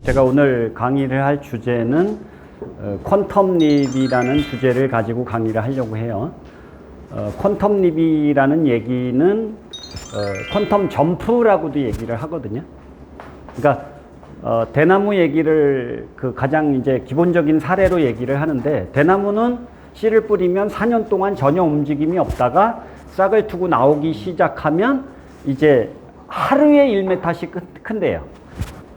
제가 오늘 강의를 할 주제는 퀀텀립이라는 주제를 가지고 강의를 하려고 해요. 퀀텀립이라는 얘기는 퀀텀 점프라고도 얘기를 하거든요. 그러니까 대나무 얘기를 가장 이제 기본적인 사례로 얘기를 하는데, 대나무는 씨를 뿌리면 4년 동안 전혀 움직임이 없다가 싹을 트고 나오기 시작하면 이제 하루에 1m씩 큰대요.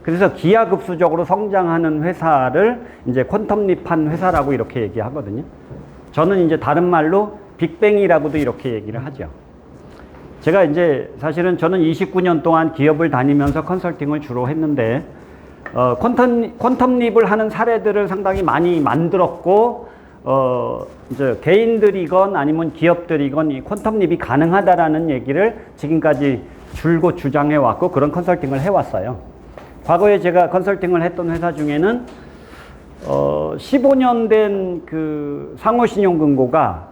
그래서 기하급수적으로 성장하는 회사를 이제 퀀텀립한 회사라고 이렇게 얘기하거든요. 저는 이제 다른 말로 빅뱅이라고도 이렇게 얘기를 하죠. 제가 이제 사실은 저는 29년 동안 기업을 다니면서 컨설팅을 주로 했는데, 퀀텀립을 하는 사례들을 상당히 많이 만들었고, 이제 개인들이건 아니면 기업들이건 이 퀀텀립이 가능하다라는 얘기를 지금까지 줄곧 주장해 왔고, 그런 컨설팅을 해 왔어요. 과거에 제가 컨설팅을 했던 회사 중에는 15년 된 그 상호신용금고가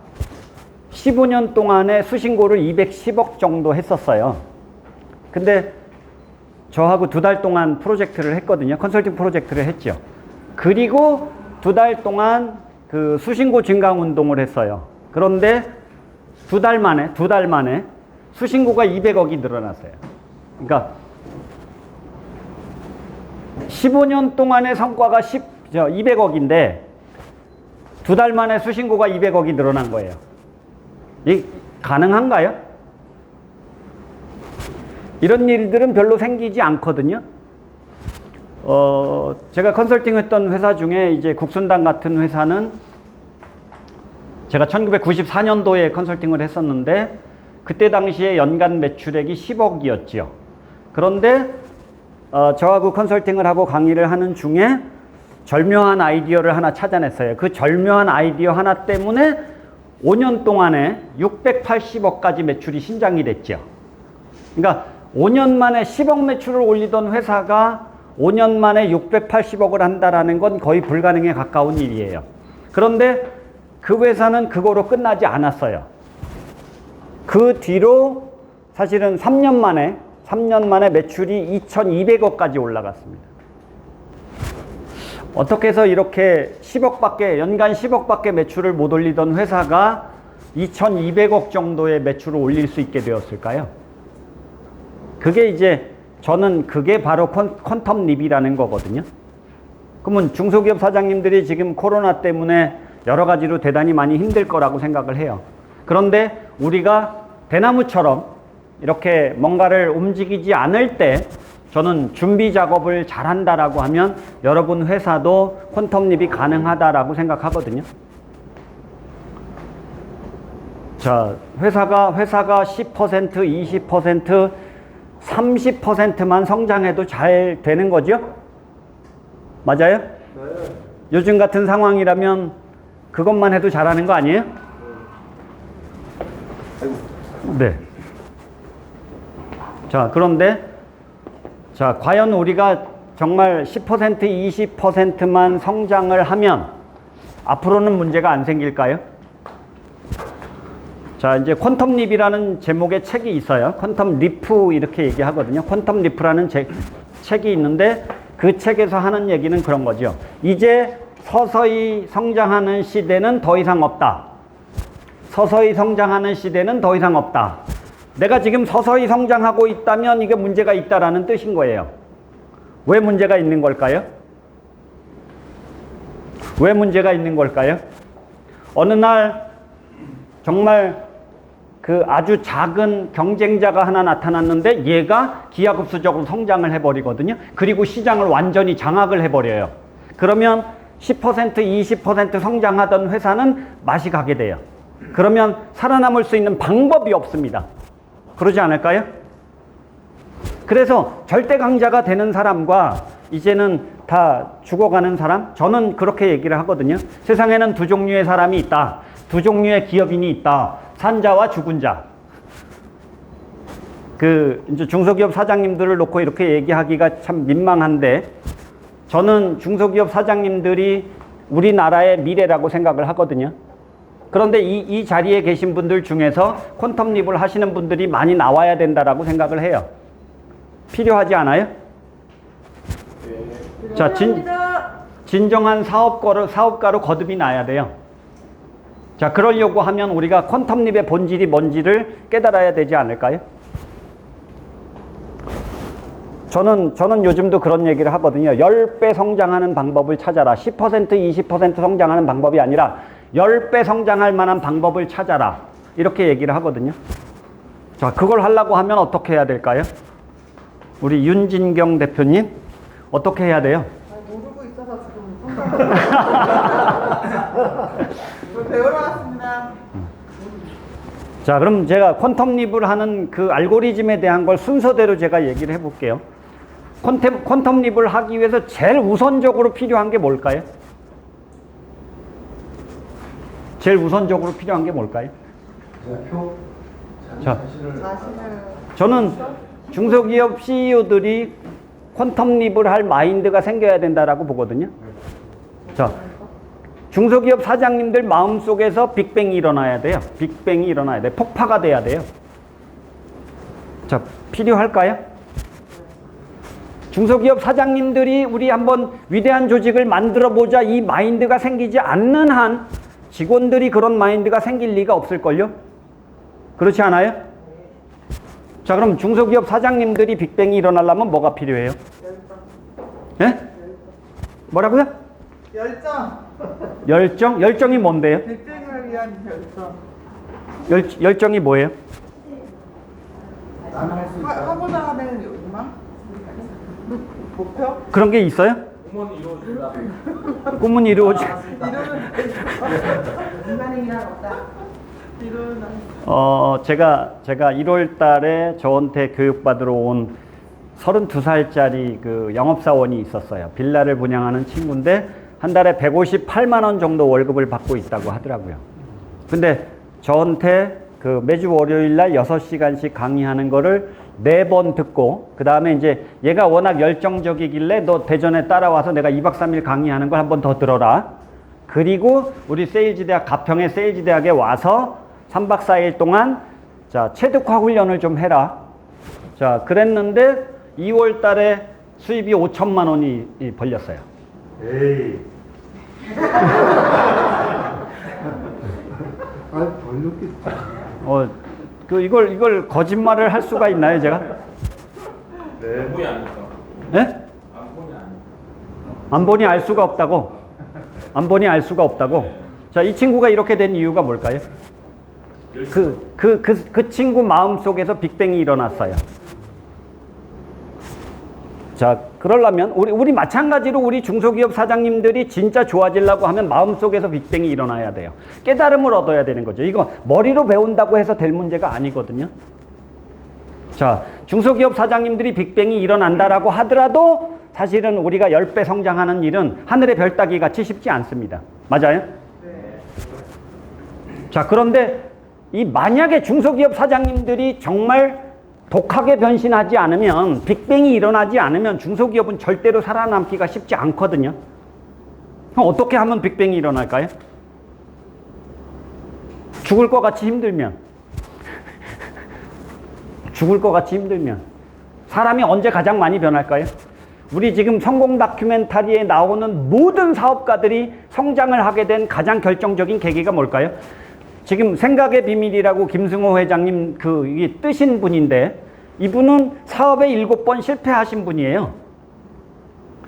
15년 동안에 수신고를 210억 정도 했었어요. 근데 저하고 2달 동안 프로젝트를 했거든요. 컨설팅 프로젝트를 했죠. 그리고 2달 동안 그 수신고 증강 운동을 했어요. 그런데 2달 만에 수신고가 200억이 늘어났어요. 그러니까 15년 동안의 성과가 200억인데 2달 만에 수신고가 200억이 늘어난 거예요. 이 가능한가요? 이런 일들은 별로 생기지 않거든요. 제가 컨설팅 했던 회사 중에 이제 국순당 같은 회사는 제가 1994년도에 컨설팅을 했었는데, 그때 당시에 연간 매출액이 10억이었죠. 그런데 저하고 컨설팅을 하고 강의를 하는 중에 절묘한 아이디어를 하나 찾아냈어요. 그 절묘한 아이디어 하나 때문에 5년 동안에 680억까지 매출이 신장이 됐죠. 그러니까 5년 만에 10억 매출을 올리던 회사가 5년 만에 680억을 한다라는 건 거의 불가능에 가까운 일이에요. 그런데 그 회사는 그거로 끝나지 않았어요. 그 뒤로 사실은 3년 만에 매출이 2200억까지 올라갔습니다. 어떻게 해서 이렇게 연간 10억밖에 매출을 못 올리던 회사가 2200억 정도의 매출을 올릴 수 있게 되었을까요? 그게 이제 저는 그게 바로 퀀텀립이라는 거거든요. 그러면 중소기업 사장님들이 지금 코로나 때문에 여러 가지로 대단히 많이 힘들 거라고 생각을 해요. 그런데 우리가 대나무처럼 이렇게 뭔가를 움직이지 않을 때 저는 준비 작업을 잘한다라고 하면 여러분 회사도 퀀텀립이 가능하다라고 생각하거든요. 자, 회사가 10%, 20%, 30%만 성장해도 잘 되는 거죠? 맞아요? 네. 요즘 같은 상황이라면 그것만 해도 잘하는 거 아니에요? 네. 자, 그런데 과연 우리가 정말 10%, 20%만 성장을 하면 앞으로는 문제가 안 생길까요? 자, 이제 퀀텀립이라는 제목의 책이 있어요. 퀀텀 리프 이렇게 얘기하거든요. 퀀텀 리프라는 책이 있는데, 그 책에서 하는 얘기는 그런 거죠. 이제 서서히 성장하는 시대는 더 이상 없다. 서서히 성장하는 시대는 더 이상 없다. 내가 지금 서서히 성장하고 있다면 이게 문제가 있다라는 뜻인 거예요. 왜 문제가 있는 걸까요? 왜 문제가 있는 걸까요? 어느 날 정말 그 아주 작은 경쟁자가 하나 나타났는데 얘가 기하급수적으로 성장을 해버리거든요. 그리고 시장을 완전히 장악을 해버려요. 그러면 10%, 20% 성장하던 회사는 맛이 가게 돼요. 그러면 살아남을 수 있는 방법이 없습니다. 그러지 않을까요? 그래서 절대 강자가 되는 사람과 이제는 다 죽어가는 사람, 저는 그렇게 얘기를 하거든요. 세상에는 두 종류의 사람이 있다. 두 종류의 기업인이 있다. 산자와 죽은 자. 이제 중소기업 사장님들을 놓고 이렇게 얘기하기가 참 민망한데, 저는 중소기업 사장님들이 우리나라의 미래라고 생각을 하거든요. 그런데 이 자리에 계신 분들 중에서 퀀텀립을 하시는 분들이 많이 나와야 된다라고 생각을 해요. 필요하지 않아요? 자, 진정한 사업가로 거듭이 나야 돼요. 자, 그러려고 하면 우리가 퀀텀립의 본질이 뭔지를 깨달아야 되지 않을까요? 저는 요즘도 그런 얘기를 하거든요. 10배 성장하는 방법을 찾아라. 10%, 20% 성장하는 방법이 아니라 10배 성장할 만한 방법을 찾아라. 이렇게 얘기를 하거든요. 자, 그걸 하려고 하면 어떻게 해야 될까요? 우리 윤진경 대표님, 어떻게 해야 돼요? 모르고 있어서 지금 배우러 왔습니다. 자, 그럼 제가 퀀텀립을 하는 그 알고리즘에 대한 걸 순서대로 제가 얘기를 해볼게요. 퀀텀립을 하기 위해서 제일 우선적으로 필요한 게 뭘까요? 제일 우선적으로 필요한 게 뭘까요? 자, 저는 중소기업 CEO들이 퀀텀립을 할 마인드가 생겨야 된다라고 보거든요. 자, 중소기업 사장님들 마음속에서 빅뱅이 일어나야 돼요. 빅뱅이 일어나야 돼요. 폭파가 돼야 돼요. 자, 필요할까요? 중소기업 사장님들이 우리 한번 위대한 조직을 만들어보자 이 마인드가 생기지 않는 한 직원들이 그런 마인드가 생길 리가 없을걸요? 그렇지 않아요? 자, 그럼 중소기업 사장님들이 빅뱅이 일어나려면 뭐가 필요해요? 예? 뭐라고요? 열정? 열정이 뭔데요? 빅뱅을 위한 결정. 열정이 뭐예요? 하고자 하는 욕망? 목표? 그런 게 있어요? 꿈은 이루어진다. 꿈은 이루어지. 인간의 일은 없다. 제가 1월 달에 저한테 교육받으러 온 32살짜리 그 영업사원이 있었어요. 빌라를 분양하는 친구인데 한 달에 158만 원 정도 월급을 받고 있다고 하더라고요. 근데 저한테 그 매주 월요일 날 6시간씩 강의하는 거를 4번 듣고 그 다음에 이제 얘가 워낙 열정적이길래 너 대전에 따라와서 내가 2박 3일 강의하는 걸 한 번 더 들어라. 그리고 우리 세일즈대학 가평의 세일즈대학에 와서 3박 4일 동안 자 체득화 훈련을 좀 해라. 자 그랬는데 2월 달에 수입이 5천만 원이 벌렸어요. 에이. 아, 벌렸겠지. 이걸 거짓말을 할 수가 있나요, 제가? 네. 안 보니 아니까. 예? 안 보니 아니까. 안 보니 알 수가 없다고? 안 보니 알 수가 없다고? 자, 이 친구가 이렇게 된 이유가 뭘까요? 그 친구 마음속에서 빅뱅이 일어났어요. 자, 그러려면 우리 마찬가지로 우리 중소기업 사장님들이 진짜 좋아지려고 하면 마음속에서 빅뱅이 일어나야 돼요. 깨달음을 얻어야 되는 거죠. 이거 머리로 배운다고 해서 될 문제가 아니거든요. 자, 중소기업 사장님들이 빅뱅이 일어난다라고 하더라도 사실은 우리가 10배 성장하는 일은 하늘의 별 따기 같이 쉽지 않습니다. 맞아요? 네. 자, 그런데 만약에 중소기업 사장님들이 정말 독하게 변신하지 않으면 빅뱅이 일어나지 않으면 중소기업은 절대로 살아남기가 쉽지 않거든요. 그럼 어떻게 하면 빅뱅이 일어날까요? 죽을 것 같이 힘들면 죽을 것 같이 힘들면 사람이 언제 가장 많이 변할까요? 우리 지금 성공 다큐멘터리에 나오는 모든 사업가들이 성장을 하게 된 가장 결정적인 계기가 뭘까요? 지금 생각의 비밀이라고 김승호 회장님 이게 뜨신 분인데 이분은 사업에 7번 실패하신 분이에요.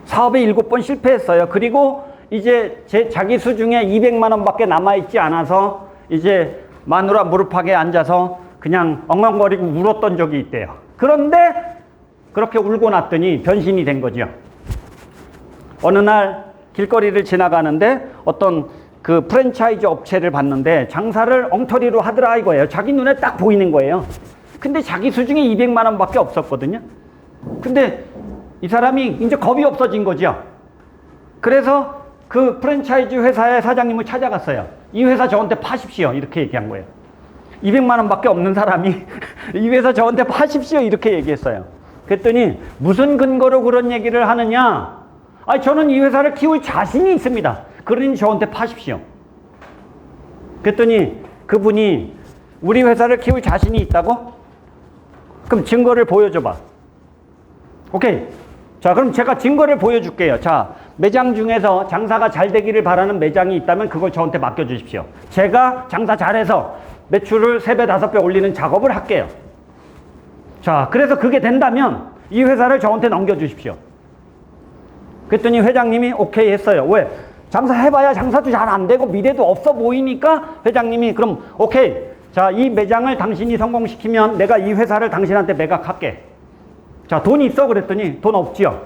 사업에 7번 실패했어요. 그리고 이제 자기 수중에 200만 원밖에 남아있지 않아서 이제 마누라 무릎팍에 앉아서 그냥 엉엉거리고 울었던 적이 있대요. 그런데 그렇게 울고 났더니 변신이 된 거죠. 어느 날 길거리를 지나가는데 어떤 그 프랜차이즈 업체를 봤는데 장사를 엉터리로 하더라 이거예요. 자기 눈에 딱 보이는 거예요. 근데 자기 수중에 200만 원밖에 없었거든요. 근데 이 사람이 이제 겁이 없어진 거죠. 그래서 그 프랜차이즈 회사의 사장님을 찾아갔어요. 이 회사 저한테 파십시오. 이렇게 얘기한 거예요. 200만 원밖에 없는 사람이 이 회사 저한테 파십시오. 이렇게 얘기했어요. 그랬더니 무슨 근거로 그런 얘기를 하느냐? 저는 이 회사를 키울 자신이 있습니다. 그러니 저한테 파십시오. 그랬더니 그분이 우리 회사를 키울 자신이 있다고? 그럼 증거를 보여줘봐. 오케이. 자, 그럼 제가 증거를 보여줄게요. 자, 매장 중에서 장사가 잘 되기를 바라는 매장이 있다면 그걸 저한테 맡겨주십시오. 제가 장사 잘해서 매출을 3배, 5배 올리는 작업을 할게요. 자, 그래서 그게 된다면 이 회사를 저한테 넘겨주십시오. 그랬더니 회장님이 오케이 했어요. 왜? 장사해봐야 장사도 잘 안 되고 미래도 없어 보이니까 회장님이 그럼 오케이. 자, 이 매장을 당신이 성공시키면 내가 이 회사를 당신한테 매각할게. 자, 돈이 있어? 그랬더니 돈 없지요.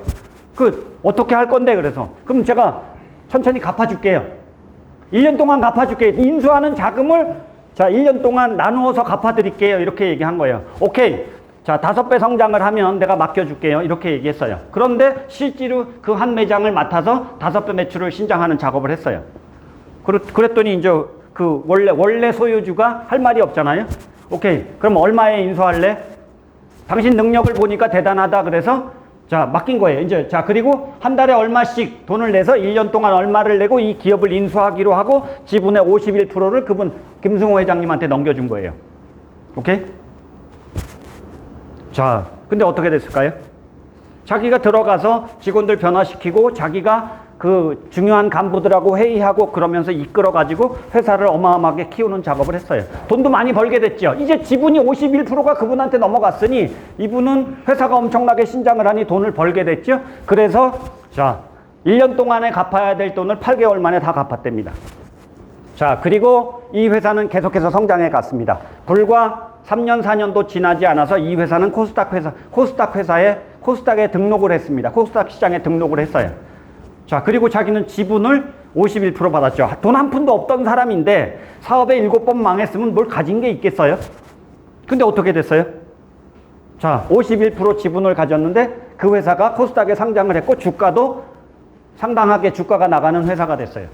어떻게 할 건데? 그래서 그럼 제가 천천히 갚아줄게요. 1년 동안 갚아줄게요. 인수하는 자금을 자, 1년 동안 나누어서 갚아드릴게요. 이렇게 얘기한 거예요. 오케이. 자, 5배 성장을 하면 내가 맡겨줄게요. 이렇게 얘기했어요. 그런데 실제로 그 한 매장을 맡아서 5배 매출을 신장하는 작업을 했어요. 그랬더니 이제 그 원래 소유주가 할 말이 없잖아요. 오케이. 그럼 얼마에 인수할래? 당신 능력을 보니까 대단하다. 그래서 자, 맡긴 거예요. 이제 자, 그리고 한 달에 얼마씩 돈을 내서 1년 동안 얼마를 내고 이 기업을 인수하기로 하고 지분의 51%를 그분 김승호 회장님한테 넘겨준 거예요. 오케이? 자, 근데 어떻게 됐을까요? 자기가 들어가서 직원들 변화시키고 자기가 그 중요한 간부들하고 회의하고 그러면서 이끌어가지고 회사를 어마어마하게 키우는 작업을 했어요. 돈도 많이 벌게 됐죠. 이제 지분이 51%가 그분한테 넘어갔으니 이분은 회사가 엄청나게 신장을 하니 돈을 벌게 됐죠. 그래서 자, 1년 동안에 갚아야 될 돈을 8개월 만에 다 갚았답니다. 자, 그리고 이 회사는 계속해서 성장해 갔습니다. 불과 3년, 4년도 지나지 않아서 이 회사는 코스닥에 등록을 했습니다. 코스닥 시장에 등록을 했어요. 자, 그리고 자기는 지분을 51% 받았죠. 돈 한 푼도 없던 사람인데 사업에 7번 망했으면 뭘 가진 게 있겠어요? 근데 어떻게 됐어요? 자, 51% 지분을 가졌는데 그 회사가 코스닥에 상장을 했고 주가도 상당하게 주가가 나가는 회사가 됐어요.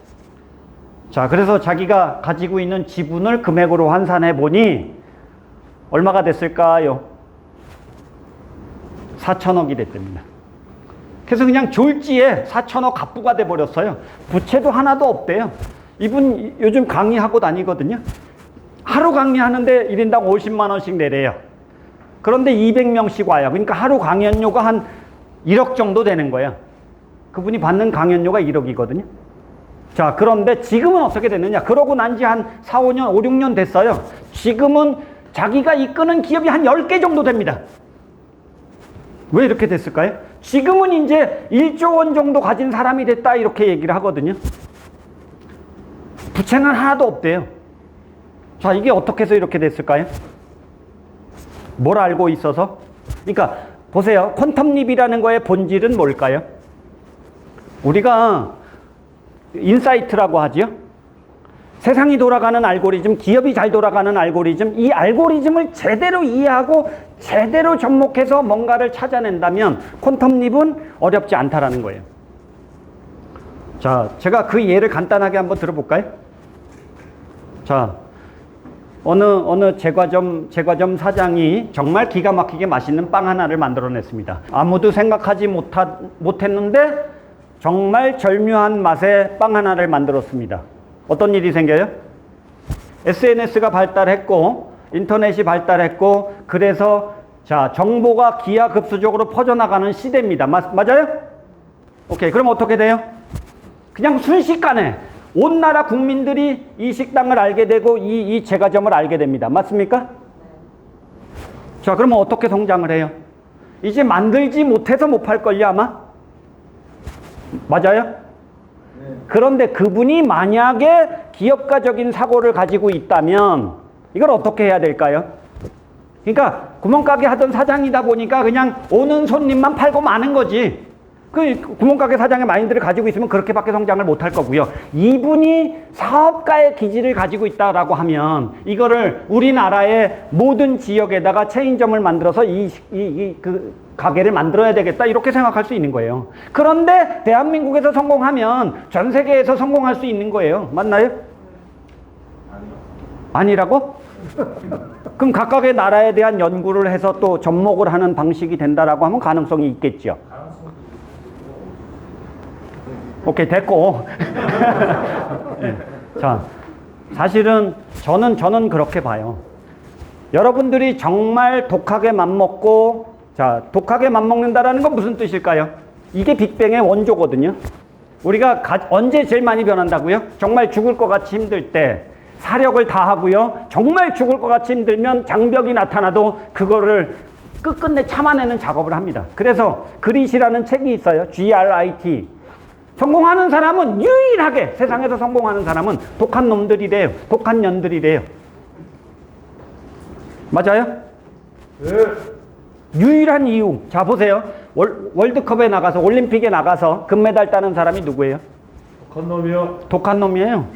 자, 그래서 자기가 가지고 있는 지분을 금액으로 환산해 보니 얼마가 됐을까요? 4천억이 됐답니다. 그래서 그냥 졸지에 4천억 갑부가 돼버렸어요. 부채도 하나도 없대요. 이분 요즘 강의하고 다니거든요. 하루 강의하는데 1인당 50만 원씩 내래요. 그런데 200명씩 와요. 그러니까 하루 강연료가 한 1억 정도 되는 거예요. 그분이 받는 강연료가 1억이거든요. 자, 그런데 지금은 어떻게 됐느냐? 그러고 난 지 한 4, 5년, 5, 6년 됐어요. 지금은 자기가 이끄는 기업이 한 10개 정도 됩니다. 왜 이렇게 됐을까요? 지금은 이제 1조 원 정도 가진 사람이 됐다 이렇게 얘기를 하거든요. 부채는 하나도 없대요. 자, 이게 어떻게 해서 이렇게 됐을까요? 뭘 알고 있어서? 그러니까 보세요. 퀀텀립이라는 거의 본질은 뭘까요? 우리가 인사이트라고 하지요. 세상이 돌아가는 알고리즘, 기업이 잘 돌아가는 알고리즘, 이 알고리즘을 제대로 이해하고 제대로 접목해서 뭔가를 찾아낸다면 퀀텀립은 어렵지 않다라는 거예요. 자, 제가 그 예를 간단하게 한번 들어볼까요? 자, 어느 제과점 사장이 정말 기가 막히게 맛있는 빵 하나를 만들어냈습니다. 아무도 생각하지 못했는데 정말 절묘한 맛의 빵 하나를 만들었습니다. 어떤 일이 생겨요? SNS가 발달했고 인터넷이 발달했고 그래서 자, 정보가 기하급수적으로 퍼져나가는 시대입니다. 맞아요? 오케이. 그럼 어떻게 돼요? 그냥 순식간에 온 나라 국민들이 이 식당을 알게 되고 이 제과점을 알게 됩니다. 맞습니까? 자, 그러면 어떻게 성장을 해요? 이제 만들지 못해서 못 팔걸요, 아마? 맞아요? 그런데 그분이 만약에 기업가적인 사고를 가지고 있다면 이걸 어떻게 해야 될까요? 그러니까 구멍가게 하던 사장이다 보니까 그냥 오는 손님만 팔고 마는 거지. 그 구멍가게 사장의 마인드를 가지고 있으면 그렇게밖에 성장을 못할 거고요. 이분이 사업가의 기질을 가지고 있다라고 하면 이거를 우리나라의 모든 지역에다가 체인점을 만들어서 그 가게를 만들어야 되겠다 이렇게 생각할 수 있는 거예요. 그런데 대한민국에서 성공하면 전 세계에서 성공할 수 있는 거예요. 맞나요? 아니라고? 그럼 각각의 나라에 대한 연구를 해서 또 접목을 하는 방식이 된다라고 하면 가능성이 있겠죠. 오케이, 됐고. 네. 자, 사실은 저는 그렇게 봐요. 여러분들이 정말 독하게 맘먹고, 자, 독하게 맘먹는다라는 건 무슨 뜻일까요? 이게 빅뱅의 원조거든요. 우리가 언제 제일 많이 변한다고요? 정말 죽을 것 같이 힘들 때 사력을 다하고요. 정말 죽을 것 같이 힘들면 장벽이 나타나도 그거를 끝끝내 참아내는 작업을 합니다. 그래서 그릿이라는 책이 있어요. GRIT. 성공하는 사람은 유일하게 세상에서 성공하는 사람은 독한 놈들이래요. 독한 년들이래요. 맞아요? 네. 유일한 이유. 자, 보세요. 월드컵에 나가서 올림픽에 나가서 금메달 따는 사람이 누구예요? 독한 놈이요. 독한 놈이에요.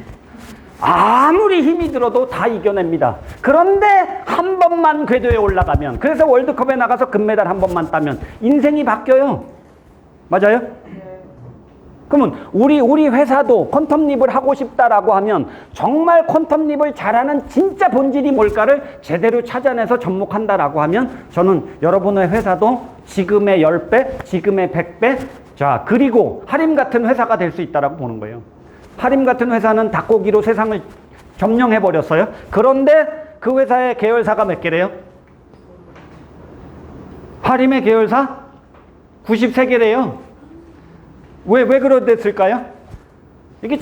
아무리 힘이 들어도 다 이겨냅니다. 그런데 한 번만 궤도에 올라가면, 그래서 월드컵에 나가서 금메달 한 번만 따면 인생이 바뀌어요. 맞아요? 그러면 우리 회사도 퀀텀립을 하고 싶다라고 하면 정말 퀀텀립을 잘하는 진짜 본질이 뭘까를 제대로 찾아내서 접목한다라고 하면 저는 여러분의 회사도 지금의 10배, 지금의 100배, 자, 그리고 하림 같은 회사가 될 수 있다라고 보는 거예요. 하림 같은 회사는 닭고기로 세상을 점령해버렸어요. 그런데 그 회사의 계열사가 몇 개래요? 하림의 계열사? 93개래요. 왜 그랬을까요? 이게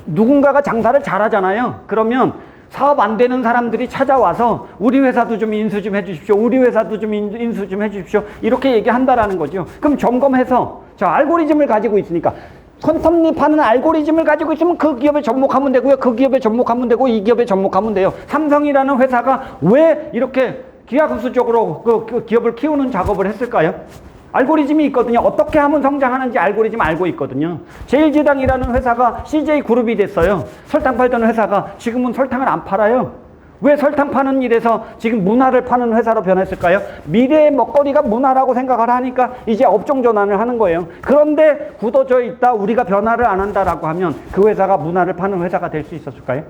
누군가가 장사를 잘하잖아요. 그러면 사업 안 되는 사람들이 찾아와서 우리 회사도 좀 인수 좀 해주십시오. 우리 회사도 좀 인수 좀 해주십시오. 이렇게 얘기한다라는 거죠. 그럼 점검해서, 자, 알고리즘을 가지고 있으니까 퀀텀립 하는 알고리즘을 가지고 있으면 그 기업에 접목하면 되고요. 그 기업에 접목하면 되고 이 기업에 접목하면 돼요. 삼성이라는 회사가 왜 이렇게 기하급수적으로 그 기업을 키우는 작업을 했을까요? 알고리즘이 있거든요. 어떻게 하면 성장하는지 알고리즘 알고 있거든요. 제일제당이라는 회사가 CJ그룹이 됐어요. 설탕 팔던 회사가 지금은 설탕을 안 팔아요. 왜 설탕 파는 일에서 지금 문화를 파는 회사로 변했을까요? 미래의 먹거리가 문화라고 생각을 하니까 이제 업종 전환을 하는 거예요. 그런데 굳어져 있다 우리가 변화를 안 한다라고 하면 그 회사가 문화를 파는 회사가 될 수 있었을까요?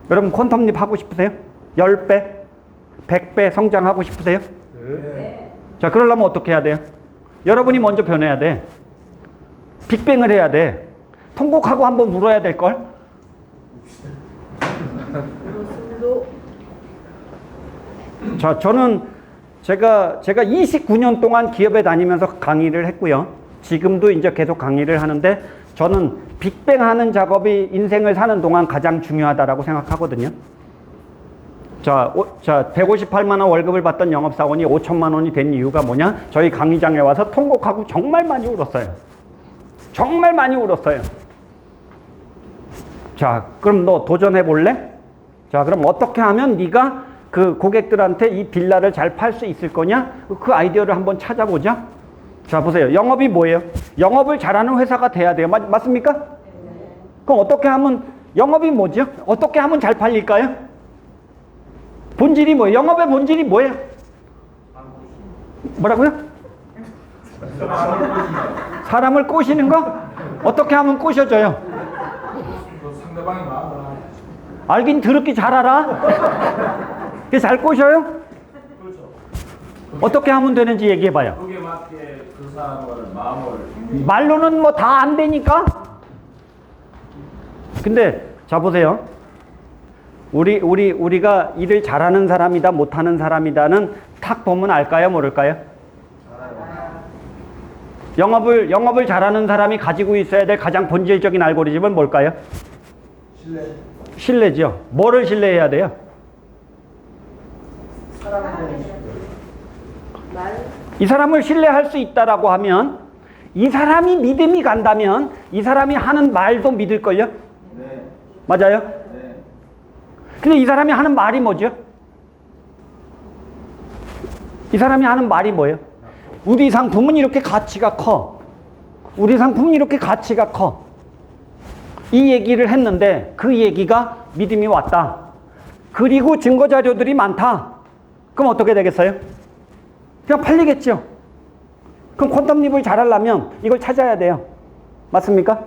여러분 퀀텀립 하고 싶으세요? 10배, 100배 성장하고 싶으세요? 네. 자, 그러려면 어떻게 해야 돼요? 여러분이 먼저 변해야 돼. 빅뱅을 해야 돼. 통곡하고 한번 물어야 될걸? 자, 저는 제가 29년 동안 기업에 다니면서 강의를 했고요. 지금도 이제 계속 강의를 하는데 저는 빅뱅 하는 작업이 인생을 사는 동안 가장 중요하다라고 생각하거든요. 자, 158만 원 월급을 받던 영업사원이 5천만 원이 된 이유가 뭐냐? 저희 강의장에 와서 통곡하고 정말 많이 울었어요. 정말 많이 울었어요. 자, 그럼 너 도전해 볼래? 자, 그럼 어떻게 하면 네가 그 고객들한테 이 빌라를 잘 팔 수 있을 거냐? 그 아이디어를 한번 찾아보자. 자, 보세요. 영업이 뭐예요? 영업을 잘하는 회사가 돼야 돼요. 맞습니까? 그럼 어떻게 하면, 영업이 뭐죠? 어떻게 하면 잘 팔릴까요? 본질이 뭐예요? 영업의 본질이 뭐예요? 뭐라고요? 사람을 꼬시는 거? 어떻게 하면 꼬셔져요? 상대방이 마음을 알아야지. 알긴 더럽게 잘 알아? 그게 잘 꼬셔요? 그렇죠. 어떻게 하면 되는지 얘기해봐요. 그게 맞게 그 사람을 마음을 말로는 뭐 다 안 되니까? 근데 자 보세요. 우리가 일을 잘하는 사람이다 못하는 사람이다는 탁 보면 알까요 모를까요? 영업을 잘하는 사람이 가지고 있어야 될 가장 본질적인 알고리즘은 뭘까요? 신뢰죠. 뭐를 신뢰해야 돼요? 이 사람을 신뢰할 수 있다라고 하면 이 사람이 믿음이 간다면 이 사람이 하는 말도 믿을걸요? 네. 맞아요? 네. 근데 이 사람이 하는 말이 뭐죠? 이 사람이 하는 말이 뭐예요? 우리 상품은 이렇게 가치가 커. 우리 상품은 이렇게 가치가 커. 이 얘기를 했는데 그 얘기가 믿음이 왔다. 그리고 증거 자료들이 많다. 그럼 어떻게 되겠어요? 그냥 팔리겠죠. 그럼 퀀텀립을 잘하려면 이걸 찾아야 돼요. 맞습니까?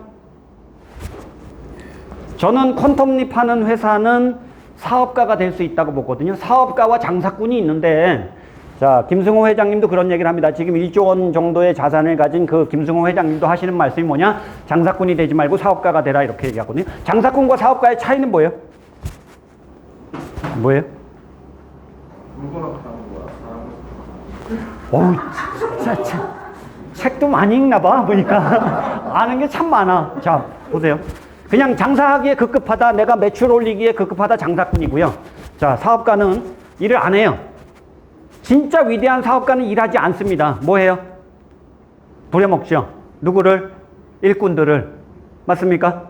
저는 퀀텀립 하는 회사는 사업가가 될 수 있다고 보거든요. 사업가와 장사꾼이 있는데, 자, 김승호 회장님도 그런 얘기를 합니다. 지금 1조 원 정도의 자산을 가진 그 김승호 회장님도 하시는 말씀이 뭐냐? 장사꾼이 되지 말고 사업가가 되라 이렇게 얘기하거든요. 장사꾼과 사업가의 차이는 뭐예요? 뭐예요? 물건을 파는 거야. 어우, 책도 많이 읽나 봐, 보니까. 아는 게 참 많아. 자, 보세요. 그냥 장사하기에 급급하다, 내가 매출 올리기에 급급하다 장사꾼이고요. 자, 사업가는 일을 안 해요. 진짜 위대한 사업가는 일하지 않습니다. 뭐 해요? 부려먹죠. 누구를? 일꾼들을. 맞습니까?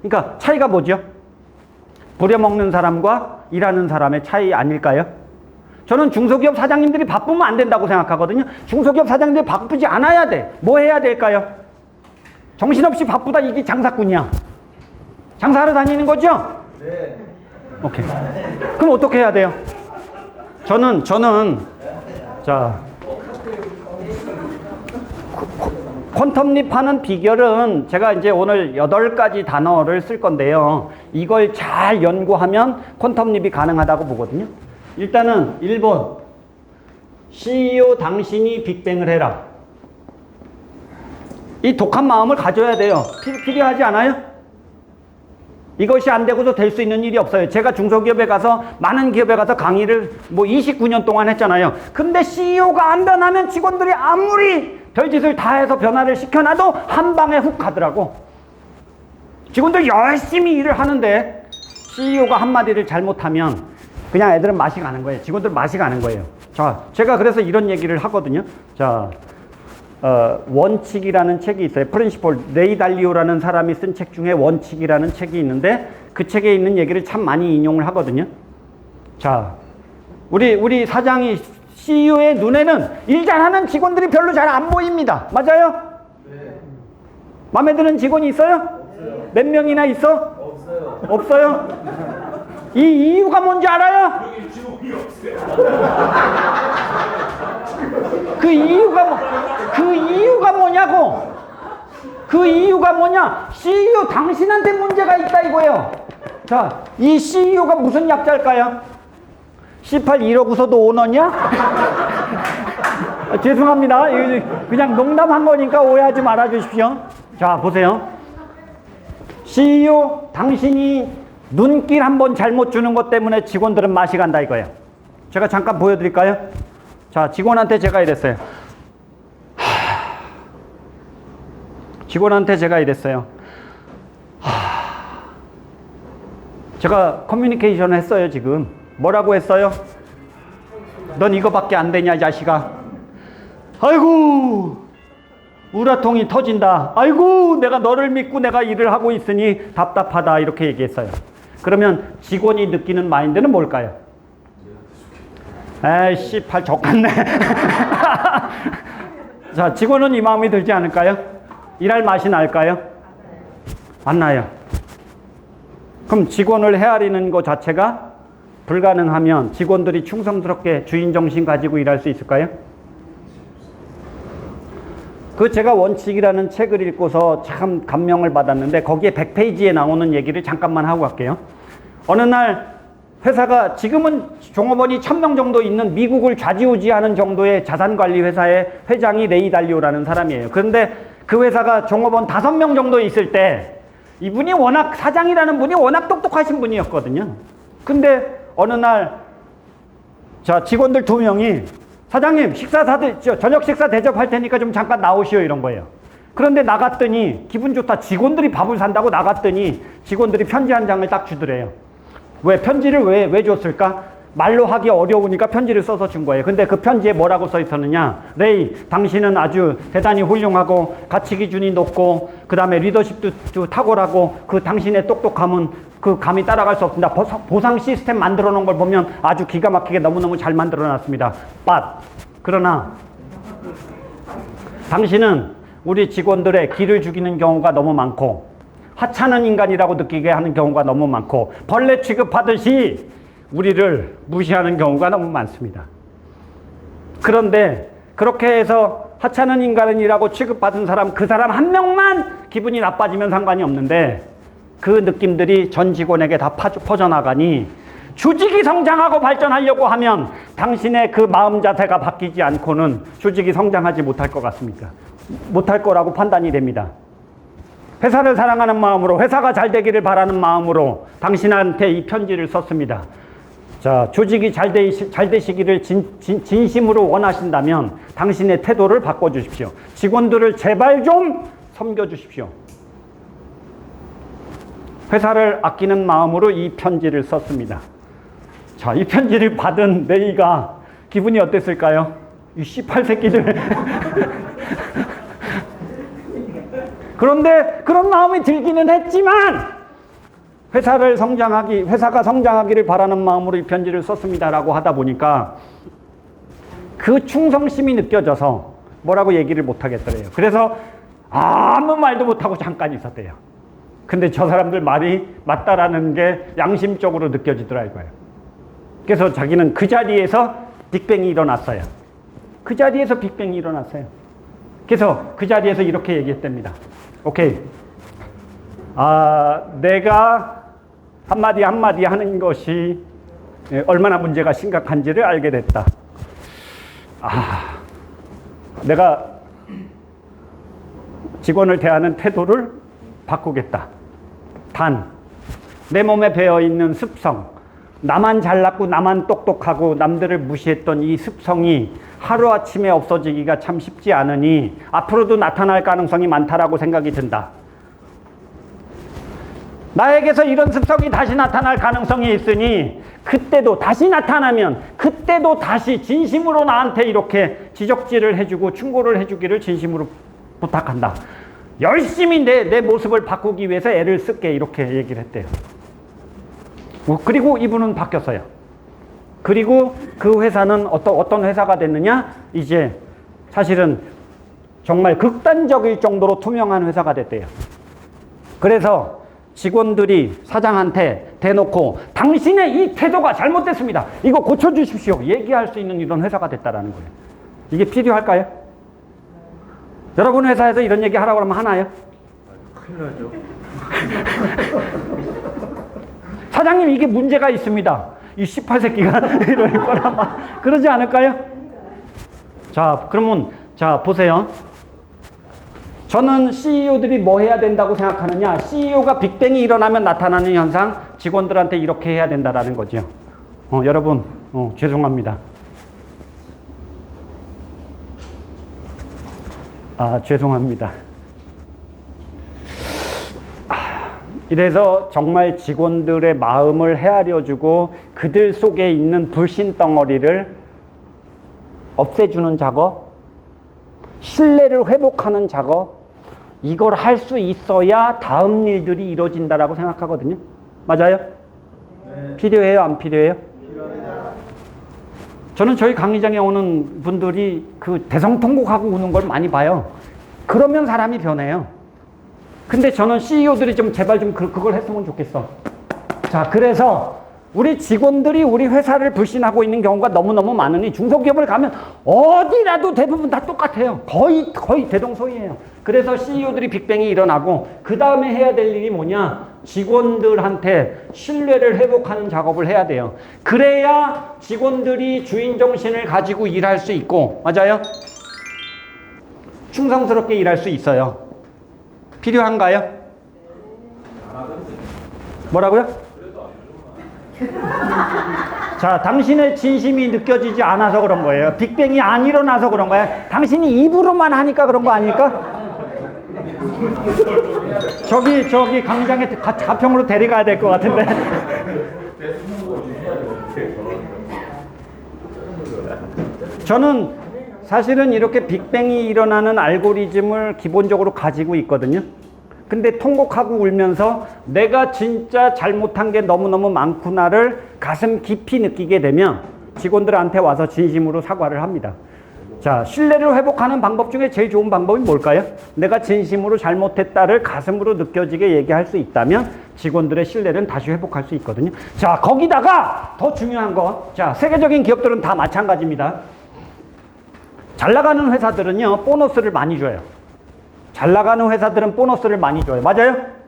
그러니까 차이가 뭐죠? 부려먹는 사람과 일하는 사람의 차이 아닐까요? 저는 중소기업 사장님들이 바쁘면 안 된다고 생각하거든요. 중소기업 사장님들이 바쁘지 않아야 돼. 뭐 해야 될까요? 정신없이 바쁘다, 이게 장사꾼이야. 장사하러 다니는 거죠? 네. 오케이. 그럼 어떻게 해야 돼요? 저는 자, 퀀텀립 하는 비결은 제가 이제 오늘 8가지 단어를 쓸 건데요. 이걸 잘 연구하면 퀀텀립이 가능하다고 보거든요. 일단은 1번, CEO 당신이 빅뱅을 해라. 이 독한 마음을 가져야 돼요. 필요하지 않아요? 이것이 안 되고서 될 수 있는 일이 없어요. 제가 중소기업에 가서, 많은 기업에 가서 강의를 뭐 29년 동안 했잖아요. 근데 CEO가 안 변하면 직원들이 아무리 별짓을 다 해서 변화를 시켜놔도 한 방에 훅 가더라고. 직원들 열심히 일을 하는데 CEO가 한마디를 잘못하면 그냥 애들은 맛이 가는 거예요. 직원들 맛이 가는 거예요. 자, 제가 그래서 이런 얘기를 하거든요. 자, 원칙이라는 책이 있어요. 프린시플, 레이 달리오라는 사람이 쓴 책 중에 원칙이라는 책이 있는데 그 책에 있는 얘기를 참 많이 인용을 하거든요. 자, 우리 사장이 CEO의 눈에는 일 잘하는 직원들이 별로 잘 안 보입니다. 맞아요? 네. 마음에 드는 직원이 있어요? 없어요. 몇 명이나 있어? 없어요. 없어요? 이 이유가 뭔지 알아요? 여기 직원이 없어요. 그 이유가 뭐냐고. 그 이유가 뭐냐? CEO 당신한테 문제가 있다 이거예요. 자, 이 CEO가 무슨 약자일까요? C8 이러고서도 오너냐? 죄송합니다. 그냥 농담한 거니까 오해하지 말아 주십시오. 자, 보세요. CEO 당신이 눈길 한번 잘못 주는 것 때문에 직원들은 맛이 간다 이거예요. 제가 잠깐 보여드릴까요? 자, 직원한테 제가 이랬어요. 직원한테 제가 이랬어요. 제가 커뮤니케이션 했어요, 지금. 뭐라고 했어요? 넌 이거밖에 안 되냐, 이 자식아. 아이고, 우라통이 터진다. 아이고, 내가 너를 믿고 내가 일을 하고 있으니 답답하다. 이렇게 얘기했어요. 그러면 직원이 느끼는 마인드는 뭘까요? 에이씨, 팔 족같네. 자, 직원은 이 마음이 들지 않을까요? 일할 맛이 날까요? 안 나요. 그럼 직원을 헤아리는 것 자체가 불가능하면 직원들이 충성스럽게 주인 정신 가지고 일할 수 있을까요? 그 제가 원칙이라는 책을 읽고서 참 감명을 받았는데 거기에 100페이지에 나오는 얘기를 잠깐만 하고 갈게요. 어느 날 회사가 지금은 종업원이 1000명 정도 있는 미국을 좌지우지하는 정도의 자산관리 회사의 회장이 레이 달리오라는 사람이에요. 그런데 그 회사가 종업원 5명 정도 있을 때 이분이 워낙 사장이라는 분이 워낙 똑똑하신 분이었거든요. 근데 어느 날 자, 직원들 2명이 사장님 저녁 식사 대접할 테니까 좀 잠깐 나오시오 이런 거예요. 그런데 나갔더니 기분 좋다. 직원들이 밥을 산다고 나갔더니 직원들이 편지 한 장을 딱 주더래요. 왜 편지를 왜 줬을까? 말로 하기 어려우니까 편지를 써서 준 거예요. 근데 그 편지에 뭐라고 써 있었느냐? 레이, 당신은 아주 대단히 훌륭하고 가치 기준이 높고 그 다음에 리더십도 탁월하고 그 당신의 똑똑함은 그 감히 따라갈 수 없습니다. 보상 시스템 만들어 놓은 걸 보면 아주 기가 막히게 너무너무 잘 만들어 놨습니다. 그러나 당신은 우리 직원들의 기를 죽이는 경우가 너무 많고 하찮은 인간이라고 느끼게 하는 경우가 너무 많고 벌레 취급하듯이 우리를 무시하는 경우가 너무 많습니다. 그런데 그렇게 해서 하찮은 인간이라고 취급받은 사람 그 사람 한 명만 기분이 나빠지면 상관이 없는데 그 느낌들이 전 직원에게 다 퍼져나가니 조직이 성장하고 발전하려고 하면 당신의 그 마음 자세가 바뀌지 않고는 조직이 성장하지 못할 것 같습니다. 못할 거라고 판단이 됩니다. 회사를 사랑하는 마음으로 회사가 잘 되기를 바라는 마음으로 당신한테 이 편지를 썼습니다. 자, 조직이 잘 되시기를 진심으로 원하신다면 당신의 태도를 바꿔주십시오. 직원들을 제발 좀 섬겨주십시오. 회사를 아끼는 마음으로 이 편지를 썼습니다. 자, 이 편지를 받은 레이가 기분이 어땠을까요? 이 씨팔 새끼들. 그런데 그런 마음이 들기는 했지만 회사가 성장하기를 바라는 마음으로 이 편지를 썼습니다라고 하다 보니까 그 충성심이 느껴져서 뭐라고 얘기를 못 하겠더래요. 그래서 아무 말도 못하고 잠깐 있었대요. 근데 저 사람들 말이 맞다라는 게 양심적으로 느껴지더라고요. 그래서 자기는 그 자리에서 빅뱅이 일어났어요. 그 자리에서 빅뱅이 일어났어요. 그래서 그 자리에서 이렇게 얘기했답니다. 오케이. 내가 한마디 한마디 하는 것이 얼마나 문제가 심각한지를 알게 됐다. 내가 직원을 대하는 태도를 바꾸겠다. 단, 내 몸에 배어있는 습성, 나만 잘났고 나만 똑똑하고 남들을 무시했던 이 습성이 하루아침에 없어지기가 참 쉽지 않으니 앞으로도 나타날 가능성이 많다라고 생각이 든다. 나에게서 이런 습성이 다시 나타날 가능성이 있으니 그때도 다시 나타나면 그때도 다시 진심으로 나한테 이렇게 지적질을 해주고 충고를 해주기를 진심으로 부탁한다. 열심히 내 모습을 바꾸기 위해서 애를 쓸게 이렇게 얘기를 했대요. 그리고 이분은 바뀌었어요. 그리고 그 회사는 어떤 회사가 됐느냐? 이제 사실은 정말 극단적일 정도로 투명한 회사가 됐대요. 그래서 직원들이 사장한테 대놓고 당신의 이 태도가 잘못됐습니다. 이거 고쳐주십시오. 얘기할 수 있는 이런 회사가 됐다라는 거예요. 이게 필요할까요? 여러분 회사에서 이런 얘기 하라고 하면 하나요? 큰일 나죠. 사장님 이게 문제가 있습니다. 이 18새끼가 이럴 거라 막 그러지 않을까요? 자, 그러면 자 보세요. 저는 CEO들이 뭐 해야 된다고 생각하느냐? CEO가 빅뱅이 일어나면 나타나는 현상, 직원들한테 이렇게 해야 된다라는 거죠. 여러분, 죄송합니다. 죄송합니다. 이래서 정말 직원들의 마음을 헤아려주고 그들 속에 있는 불신덩어리를 없애주는 작업, 신뢰를 회복하는 작업, 이걸 할 수 있어야 다음 일들이 이루어진다라고 생각하거든요. 맞아요? 네. 필요해요? 안 필요해요? 필요합니다. 저는 저희 강의장에 오는 분들이 그 대성통곡하고 우는 걸 많이 봐요. 그러면 사람이 변해요. 근데 저는 CEO들이 좀 제발 좀 그걸 했으면 좋겠어. 자, 그래서 우리 직원들이 우리 회사를 불신하고 있는 경우가 너무너무 많으니 중소기업을 가면 어디라도 대부분 다 똑같아요. 거의 대동소이해요. 그래서 CEO들이 빅뱅이 일어나고 그 다음에 해야 될 일이 뭐냐? 직원들한테 신뢰를 회복하는 작업을 해야 돼요. 그래야 직원들이 주인정신을 가지고 일할 수 있고, 맞아요? 충성스럽게 일할 수 있어요. 필요한가요? 뭐라고요? 자, 당신의 진심이 느껴지지 않아서 그런 거예요. 빅뱅이 안 일어나서 그런 거예요. 당신이 입으로만 하니까 그런 거 아닐까? 저기 강의장에 가평으로 데려가야 될 것 같은데. 저는 사실은 이렇게 빅뱅이 일어나는 알고리즘을 기본적으로 가지고 있거든요. 근데 통곡하고 울면서 내가 진짜 잘못한 게 너무너무 많구나를 가슴 깊이 느끼게 되면 직원들한테 와서 진심으로 사과를 합니다. 자, 신뢰를 회복하는 방법 중에 제일 좋은 방법이 뭘까요? 내가 진심으로 잘못했다를 가슴으로 느껴지게 얘기할 수 있다면 직원들의 신뢰는 다시 회복할 수 있거든요. 자, 거기다가 더 중요한 거, 자, 세계적인 기업들은 다 마찬가지입니다. 잘 나가는 회사들은요, 보너스를 많이 줘요. 잘 나가는 회사들은 보너스를 많이 줘요. 맞아요?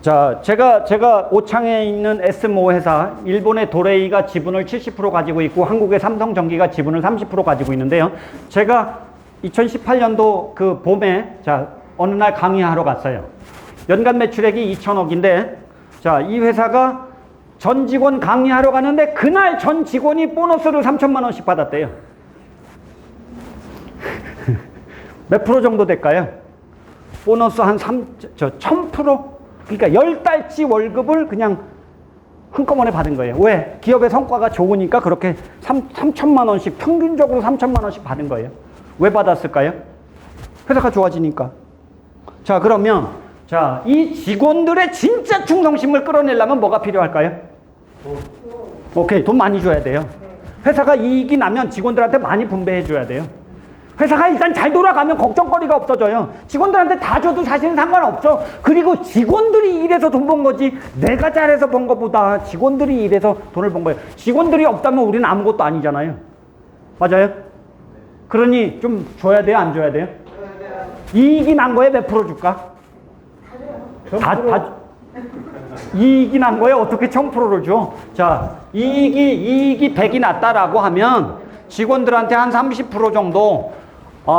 자, 제가 오창에 있는 S&O 회사, 일본의 도레이가 지분을 70% 가지고 있고 한국의 삼성전기가 지분을 30% 가지고 있는데요. 제가 2018년도 그 봄에 자, 어느 날 강의하러 갔어요. 연간 매출액이 2천억인데 자, 이 회사가 전 직원 강의하러 가는데 그날 전 직원이 보너스를 3천만 원씩 받았대요. 몇 프로 정도 될까요? 보너스 한 1000%? 그러니까 10달치 월급을 그냥 한꺼번에 받은 거예요. 왜? 기업의 성과가 좋으니까 그렇게 3천만 원씩, 평균적으로 3천만 원씩 받은 거예요. 왜 받았을까요? 회사가 좋아지니까. 자, 그러면, 자, 이 직원들의 진짜 충성심을 끌어내려면 뭐가 필요할까요? 오케이, 돈 많이 줘야 돼요. 회사가 이익이 나면 직원들한테 많이 분배해 줘야 돼요. 회사가 일단 잘 돌아가면 걱정거리가 없어져요. 직원들한테 다 줘도 사실은 상관없어. 그리고 직원들이 일해서 돈 번 거지 내가 잘해서 번 것보다 직원들이 일해서 돈을 번 거예요. 직원들이 없다면 우리는 아무것도 아니잖아요. 맞아요? 그러니 좀 줘야 돼요? 안 줘야 돼요? 이익이 난 거에 몇 프로 줄까? 이익이 난 거에 어떻게 1000%를 줘? 자, 이익이 100이 났다라고 하면 직원들한테 한 30% 정도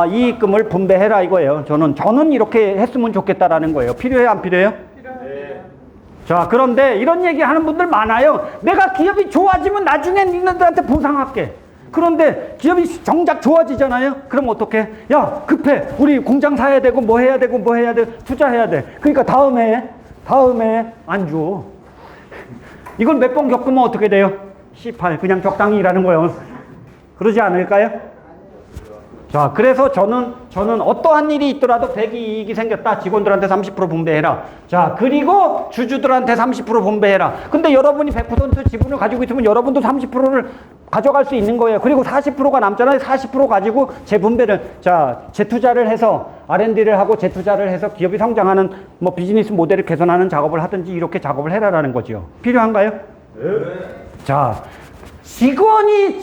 이익금을 분배해라 이거예요. 저는 이렇게 했으면 좋겠다라는 거예요. 필요해요? 안 필요해요? 필요해요. 자, 그런데 이런 얘기 하는 분들 많아요. 내가 기업이 좋아지면 나중에 니네들한테 보상할게. 그런데 기업이 정작 좋아지잖아요? 그럼 어떡해? 야, 급해. 우리 공장 사야 되고 뭐 해야 되고 뭐 해야 돼. 투자해야 돼. 그러니까 다음에 안 줘. 이걸 몇 번 겪으면 어떻게 돼요? C8. 그냥 적당히 일하는 거예요. 그러지 않을까요? 자, 그래서 저는 어떠한 일이 있더라도 100이 이익이 생겼다. 직원들한테 30% 분배해라. 자, 그리고 주주들한테 30% 분배해라. 근데 여러분이 100% 지분을 가지고 있으면 여러분도 30%를 가져갈 수 있는 거예요. 그리고 40%가 남잖아요. 40% 가지고 재분배를, 재투자를 해서 R&D를 하고 재투자를 해서 기업이 성장하는 뭐 비즈니스 모델을 개선하는 작업을 하든지 이렇게 작업을 해라라는 거죠. 필요한가요? 네. 자, 직원이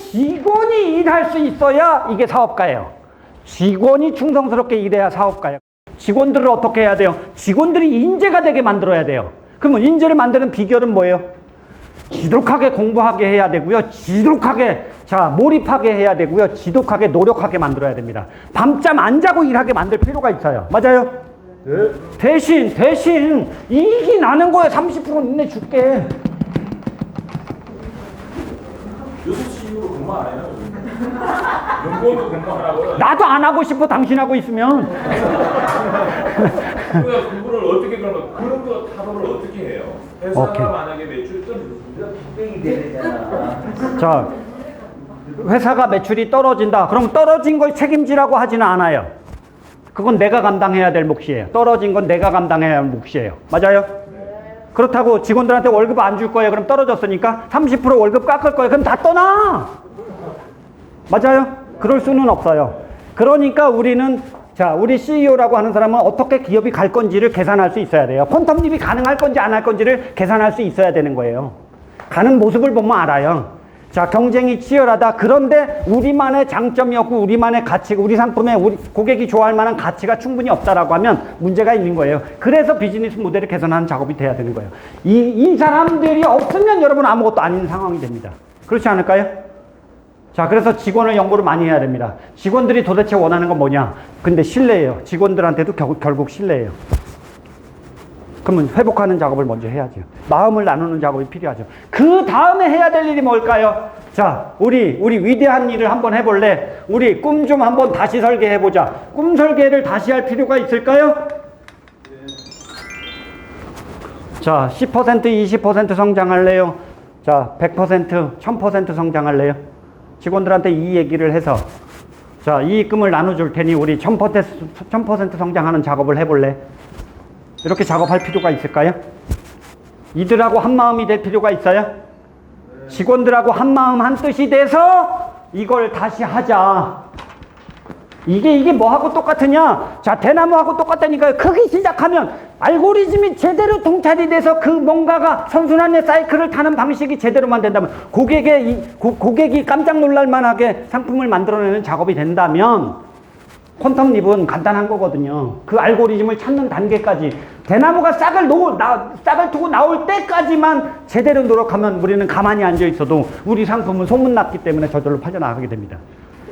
일할 수 있어야 이게 사업가예요. 직원이 충성스럽게 일해야 사업가예요. 직원들을 어떻게 해야 돼요? 직원들이 인재가 되게 만들어야 돼요. 그러면 인재를 만드는 비결은 뭐예요? 지독하게 공부하게 해야 되고요. 지독하게 몰입하게 해야 되고요. 지독하게 노력하게 만들어야 됩니다. 밤잠 안 자고 일하게 만들 필요가 있어요. 맞아요? 네. 대신 이익이 나는 거에 30% 니네 줄게. 6시 이후로 근무 안 해요? 연구원도 근무하라고요? 나도 안 하고 싶어, 당신하고 있으면. 그러니까 그거를 어떻게 그러면 그런 거 타법을 어떻게 해요? 회사가 오케이. 만약에 매출 떨어지면 빅뱅이 되잖아. 자, 회사가 매출이 떨어진다. 그럼 떨어진 걸 책임지라고 하지는 않아요. 그건 내가 감당해야 될 몫이에요. 떨어진 건 내가 감당해야 할 몫이에요. 맞아요? 그렇다고 직원들한테 월급 안 줄 거예요. 그럼 떨어졌으니까 30% 월급 깎을 거예요. 그럼 다 떠나. 맞아요? 그럴 수는 없어요. 그러니까 우리는 우리 CEO라고 하는 사람은 어떻게 기업이 갈 건지를 계산할 수 있어야 돼요. 퀀텀 립이 가능할 건지 안 할 건지를 계산할 수 있어야 되는 거예요. 가는 모습을 보면 알아요. 자, 경쟁이 치열하다. 그런데 우리만의 장점이 없고 우리만의 가치가, 우리 상품에 우리 고객이 좋아할 만한 가치가 충분히 없다라고 하면 문제가 있는 거예요. 그래서 비즈니스 모델을 개선하는 작업이 돼야 되는 거예요. 이 사람들이 없으면 여러분 아무것도 아닌 상황이 됩니다. 그렇지 않을까요? 자, 그래서 직원을 연구를 많이 해야 됩니다. 직원들이 도대체 원하는 건 뭐냐? 근데 신뢰예요. 직원들한테도 결국 신뢰예요. 그러면 회복하는 작업을 먼저 해야죠. 마음을 나누는 작업이 필요하죠. 그 다음에 해야 될 일이 뭘까요? 자, 우리 위대한 일을 한번 해볼래? 우리 꿈 좀 한번 다시 설계해보자. 꿈 설계를 다시 할 필요가 있을까요? 자, 10%, 20% 성장할래요? 자, 100%, 1000% 성장할래요? 직원들한테 이 얘기를 해서 자, 이익금을 나눠줄 테니 우리 1000% 성장하는 작업을 해볼래? 이렇게 작업할 필요가 있을까요? 이들하고 한마음이 될 필요가 있어요? 직원들하고 한마음 한뜻이 돼서 이걸 다시 하자. 이게 뭐하고 똑같으냐? 자, 대나무하고 똑같다니까요. 크기 시작하면 알고리즘이 제대로 통찰이 돼서 그 뭔가가 선순환의 사이클을 타는 방식이 제대로만 된다면, 고객이 깜짝 놀랄 만하게 상품을 만들어내는 작업이 된다면 퀀텀 립은 간단한 거거든요. 그 알고리즘을 찾는 단계까지, 대나무가 싹을 두고 나올 때까지만 제대로 노력하면 우리는 가만히 앉아 있어도 우리 상품은 소문났기 때문에 저절로 팔려나가게 됩니다.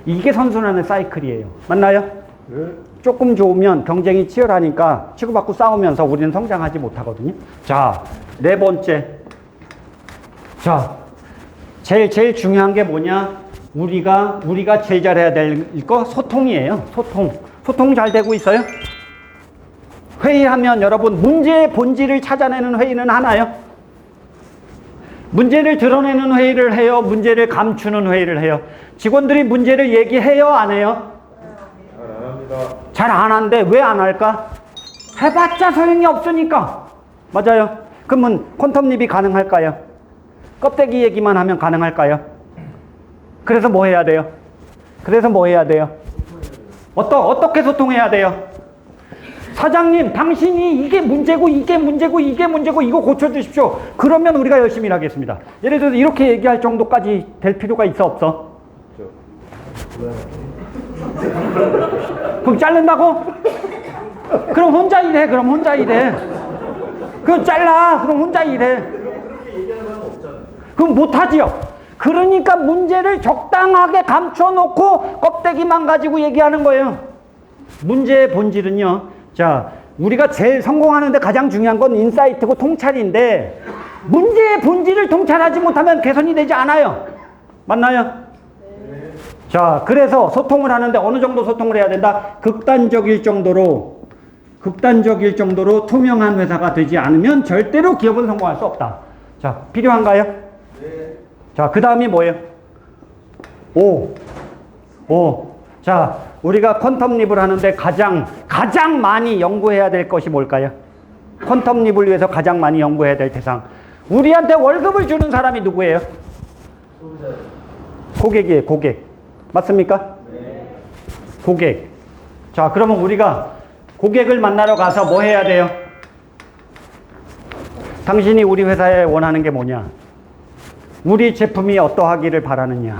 이게 선순환의 사이클이에요. 맞나요? 네. 조금 좋으면 경쟁이 치열하니까 치고받고 싸우면서 우리는 성장하지 못하거든요. 자, 네 번째. 자, 제일 중요한 게 뭐냐? 우리가 제일 잘해야 될 거 소통이에요. 소통 잘 되고 있어요? 회의하면 여러분 문제의 본질을 찾아내는 회의는 하나요? 문제를 드러내는 회의를 해요? 문제를 감추는 회의를 해요? 직원들이 문제를 얘기해요? 안 해요? 안 합니다. 잘 안 하는데 왜 안 할까? 해봤자 소용이 없으니까. 맞아요. 그러면 퀀텀 립이 가능할까요? 껍데기 얘기만 하면 가능할까요? 그래서 뭐 해야 돼요? 어떻게 소통해야 돼요? 사장님, 당신이 이게 문제고 이거 고쳐주십시오. 그러면 우리가 열심히 하겠습니다. 예를 들어서 이렇게 얘기할 정도까지 될 필요가 있어, 없어? 그럼 자른다고? 그럼 혼자 일해. 그럼 잘라. 그럼 혼자 일해. 그럼 못하지요. 그러니까 문제를 적당하게 감춰놓고 껍데기만 가지고 얘기하는 거예요. 문제의 본질은요. 자, 우리가 제일 성공하는데 가장 중요한 건 인사이트고 통찰인데 문제의 본질을 통찰하지 못하면 개선이 되지 않아요. 맞나요? 네. 자, 그래서 소통을 하는데 어느 정도 소통을 해야 된다? 극단적일 정도로 투명한 회사가 되지 않으면 절대로 기업은 성공할 수 없다. 자, 필요한가요? 네. 자, 그 다음이 뭐예요? 5. 자, 우리가 퀀텀 립을 하는데 가장 많이 연구해야 될 것이 뭘까요? 퀀텀 립을 위해서 가장 많이 연구해야 될 대상. 우리한테 월급을 주는 사람이 누구예요? 고객이에요, 고객. 맞습니까? 네. 고객. 자, 그러면 우리가 고객을 만나러 가서 뭐 해야 돼요? 당신이 우리 회사에 원하는 게 뭐냐? 우리 제품이 어떠하기를 바라느냐?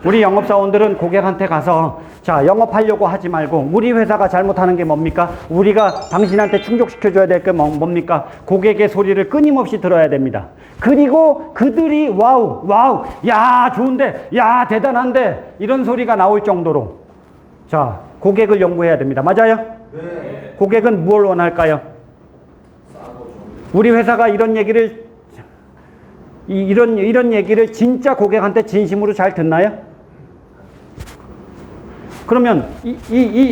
우리 영업사원들은 고객한테 가서 자, 영업하려고 하지 말고 우리 회사가 잘못하는 게 뭡니까? 우리가 당신한테 충족시켜줘야 될 게 뭡니까? 고객의 소리를 끊임없이 들어야 됩니다. 그리고 그들이 와우, 야, 좋은데, 야, 대단한데 이런 소리가 나올 정도로 자, 고객을 연구해야 됩니다. 맞아요? 네. 고객은 뭘 원할까요? 우리 회사가 이런 얘기를 진짜 고객한테 진심으로 잘 듣나요? 그러면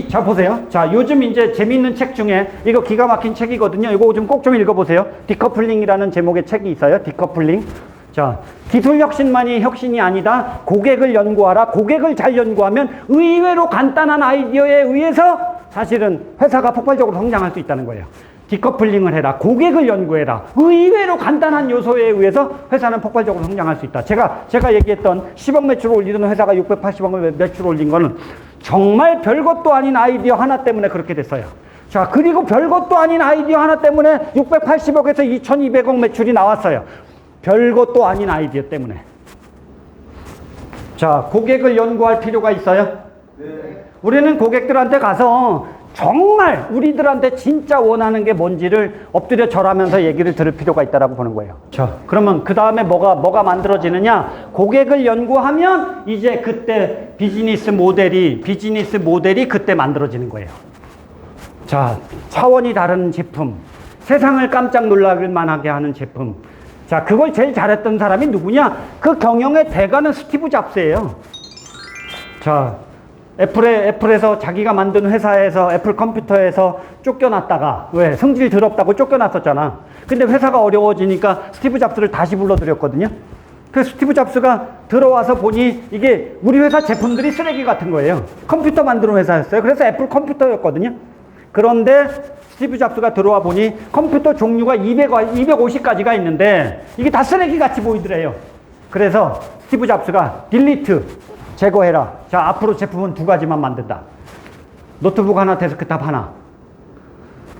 자, 보세요. 자, 요즘 이제 재미있는 책 중에 이거 기가 막힌 책이거든요. 이거 좀 꼭 좀 읽어보세요. 디커플링이라는 제목의 책이 있어요. 디커플링. 자, 기술 혁신만이 혁신이 아니다. 고객을 연구하라. 고객을 잘 연구하면 의외로 간단한 아이디어에 의해서 사실은 회사가 폭발적으로 성장할 수 있다는 거예요. 디커플링을 해라. 고객을 연구해라. 의외로 간단한 요소에 의해서 회사는 폭발적으로 성장할 수 있다. 제가 얘기했던 10억 매출을 올리던 회사가 680억 매출을 올린 거는 정말 별것도 아닌 아이디어 하나 때문에 그렇게 됐어요. 자, 그리고 별것도 아닌 아이디어 하나 때문에 680억에서 2200억 매출이 나왔어요. 별것도 아닌 아이디어 때문에. 자, 고객을 연구할 필요가 있어요? 네. 우리는 고객들한테 가서 정말 우리들한테 진짜 원하는 게 뭔지를 엎드려 절하면서 얘기를 들을 필요가 있다고 보는 거예요. 자, 그러면 그 다음에 뭐가 만들어지느냐? 고객을 연구하면 이제 그때 비즈니스 모델이 그때 만들어지는 거예요. 자, 차원이 다른 제품, 세상을 깜짝 놀라길 만하게 하는 제품. 자, 그걸 제일 잘했던 사람이 누구냐? 그 경영의 대가는 스티브 잡스예요. 자, 애플에서 자기가 만든 회사에서 애플 컴퓨터에서 쫓겨났다가 왜? 성질 더럽다고 쫓겨났었잖아. 근데 회사가 어려워지니까 스티브 잡스를 다시 불러들였거든요. 그래서 스티브 잡스가 들어와서 보니 이게 우리 회사 제품들이 쓰레기 같은 거예요. 컴퓨터 만드는 회사였어요. 그래서 애플 컴퓨터였거든요. 그런데 스티브 잡스가 들어와 보니 컴퓨터 종류가 250가지가 있는데 이게 다 쓰레기 같이 보이더래요. 그래서 스티브 잡스가 딜리트, 제거해라. 자, 앞으로 제품은 2가지만 만든다. 노트북 하나, 데스크탑 하나.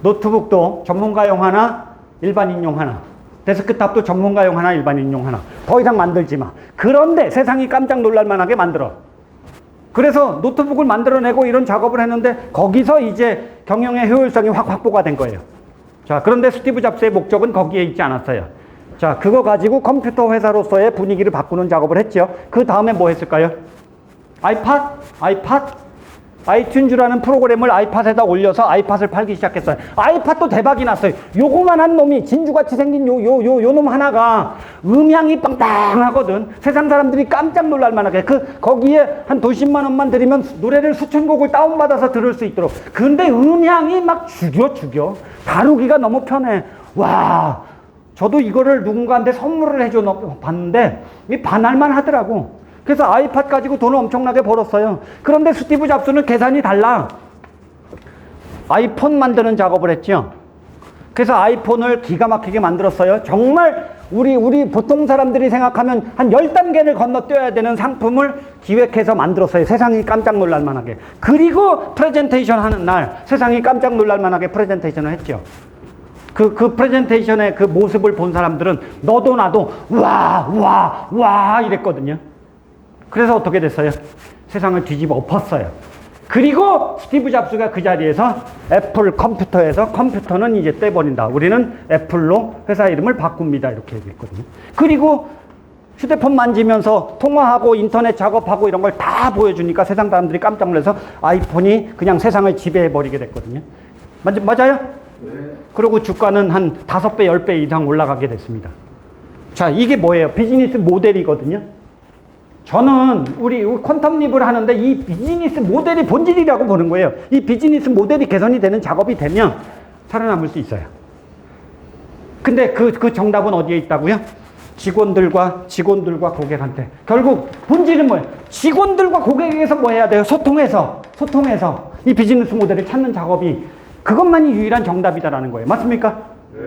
노트북도 전문가용 하나, 일반인용 하나. 데스크탑도 전문가용 하나, 일반인용 하나. 더 이상 만들지 마. 그런데 세상이 깜짝 놀랄 만하게 만들어. 그래서 노트북을 만들어내고 이런 작업을 했는데 거기서 이제 경영의 효율성이 확 확보가 된 거예요. 자, 그런데 스티브 잡스의 목적은 거기에 있지 않았어요. 자, 그거 가지고 컴퓨터 회사로서의 분위기를 바꾸는 작업을 했죠. 그 다음에 뭐 했을까요? 아이팟 아이튠즈라는 프로그램을 아이팟에다 올려서 아이팟을 팔기 시작했어요. 아이팟도 대박이 났어요. 요거만한 놈이 진주같이 생긴 요 놈 하나가 음향이 빵빵하거든. 세상 사람들이 깜짝 놀랄 만하게 거기에 한 도십만 원만 들이면 노래를 수천 곡을 다운받아서 들을 수 있도록. 근데 음향이 막 죽여. 다루기가 너무 편해. 와, 저도 이거를 누군가한테 선물을 해줘 봤는데 반할만 하더라고. 그래서 아이팟 가지고 돈을 엄청나게 벌었어요. 그런데 스티브 잡스는 계산이 달라. 아이폰 만드는 작업을 했죠. 그래서 아이폰을 기가 막히게 만들었어요. 정말 우리 보통 사람들이 생각하면 한 10단계를 건너뛰어야 되는 상품을 기획해서 만들었어요. 세상이 깜짝 놀랄 만하게. 그리고 프레젠테이션 하는 날 세상이 깜짝 놀랄 만하게 프레젠테이션을 했죠. 그 프레젠테이션의 그 모습을 본 사람들은 너도 나도 와 이랬거든요. 그래서 어떻게 됐어요? 세상을 뒤집어 엎었어요. 그리고 스티브 잡스가 그 자리에서 애플 컴퓨터에서 컴퓨터는 이제 떼버린다. 우리는 애플로 회사 이름을 바꿉니다. 이렇게 얘기했거든요. 그리고 휴대폰 만지면서 통화하고 인터넷 작업하고 이런 걸 다 보여주니까 세상 사람들이 깜짝 놀라서 아이폰이 그냥 세상을 지배해버리게 됐거든요. 맞아요? 네. 그리고 주가는 한 5배, 10배 이상 올라가게 됐습니다. 자, 이게 뭐예요? 비즈니스 모델이거든요. 저는 우리 퀀텀립을 하는데 이 비즈니스 모델이 본질이라고 보는 거예요. 이 비즈니스 모델이 개선이 되는 작업이 되면 살아남을 수 있어요. 근데 그 정답은 어디에 있다고요? 직원들과 고객한테. 결국 본질은 뭐예요? 직원들과 고객에게서 뭐 해야 돼요? 소통해서 이 비즈니스 모델을 찾는 작업이 그것만이 유일한 정답이다라는 거예요. 맞습니까? 네.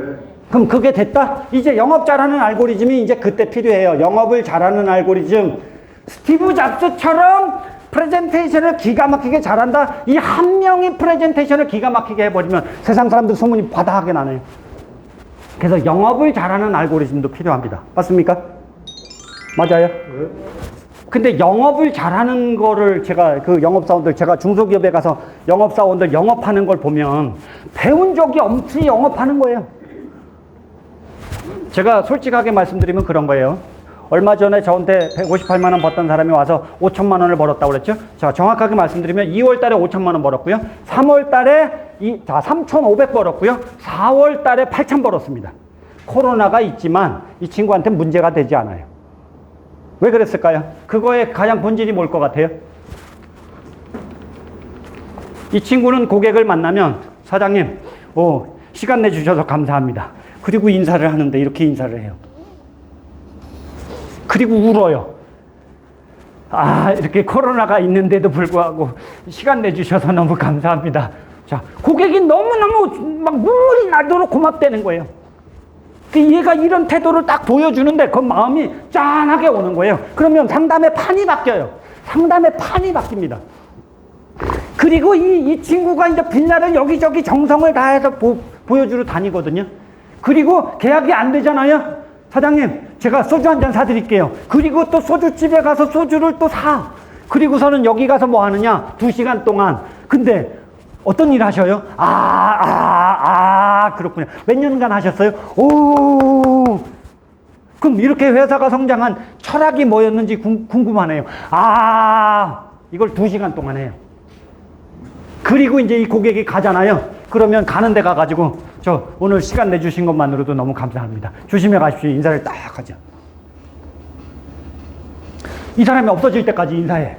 그럼 그게 됐다? 이제 영업 잘하는 알고리즘이 이제 그때 필요해요. 영업을 잘하는 알고리즘. 스티브 잡스처럼 프레젠테이션을 기가 막히게 잘한다. 이 한 명이 프레젠테이션을 기가 막히게 해버리면 세상 사람들 소문이 바다하게 나네요. 그래서 영업을 잘하는 알고리즘도 필요합니다. 맞습니까? 맞아요? 네. 근데 영업을 잘하는 거를 제가 영업사원들, 제가 중소기업에 가서 영업사원들 영업하는 걸 보면 배운 적이 없이 영업하는 거예요. 제가 솔직하게 말씀드리면 그런 거예요. 얼마 전에 저한테 158만 원 벌던 사람이 와서 5천만 원을 벌었다고 그랬죠? 자, 정확하게 말씀드리면 2월 달에 5천만 원 벌었고요. 3월 달에 3,500 벌었고요. 4월 달에 8천 벌었습니다. 코로나가 있지만 이 친구한테 문제가 되지 않아요. 왜 그랬을까요? 그거의 가장 본질이 뭘 것 같아요? 이 친구는 고객을 만나면 사장님, 시간 내주셔서 감사합니다. 그리고 인사를 하는데 이렇게 인사를 해요. 그리고 울어요. 이렇게 코로나가 있는데도 불구하고 시간 내주셔서 너무 감사합니다. 자, 고객이 너무너무 막 눈물이 나도록 고맙다는 거예요. 얘가 이런 태도를 딱 보여주는데 그 마음이 짠하게 오는 거예요. 그러면 상담의 판이 바뀌어요. 상담의 판이 바뀝니다. 그리고 이 친구가 이제 빌라를 여기저기 정성을 다해서 보여주러 다니거든요. 그리고 계약이 안 되잖아요. 사장님, 제가 소주 한 잔 사드릴게요. 그리고 또 소주집에 가서 소주를 또 사. 그리고서는 여기 가서 뭐 하느냐? 2시간 동안. 근데 어떤 일 하셔요? 그렇군요. 몇 년간 하셨어요? 그럼 이렇게 회사가 성장한 철학이 뭐였는지 궁금하네요. 이걸 2시간 동안 해요. 그리고 이제 이 고객이 가잖아요. 그러면 가는 데 가가지고 저 오늘 시간 내주신 것만으로도 너무 감사합니다. 조심해 가십시오. 인사를 딱 하죠. 이 사람이 없어질 때까지 인사해.